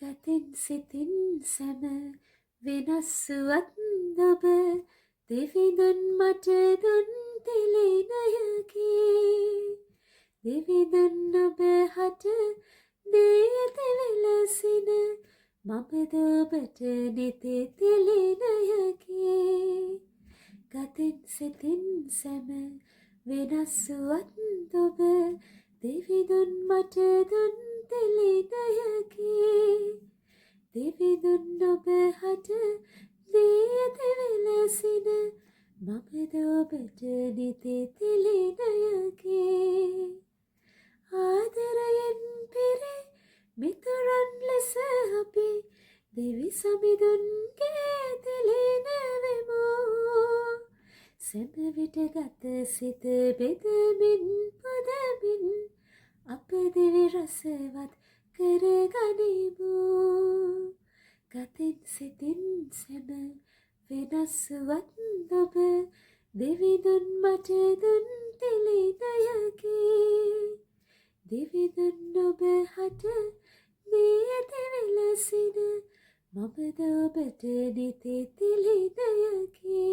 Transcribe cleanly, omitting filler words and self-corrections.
ගතින් සිතින් සැම වෙනස්ුවත් ඔබ දෙවිඳුන් මට දුන් තිලිනයකි. දෙවිඳුන් ඔබ හට දේත විලසින මමද ඔබට නෙතේ තිලිනයකි. ගතින් සිතින් සැම වෙනස්ුවත් ඔබ දෙවිඳුන් මට දුන් තිලිනයකි. දෙවිඳුන් ඔබ හට දේත විලසින මමද ඔබට නෙතේ තිලිනයකි. ආදරයෙන් පිරි මිතුරන් ලෙස අපි දෙවි සමිඳුන්ගේ තිලින වෙමු. සැම විට ගත සිත බෙදමින් පුදමින් අප දෙවි රසවත් කරගනිමු. ගතින් සිතින් සැම වෙනස්ුවත් ඔබ දෙවිඳුන් මට දුන් තිලිනයකි. දෙවිඳුන් ඔබ හට දේත විලසින මමද ඔබට නෙතේ තිලිනයකි.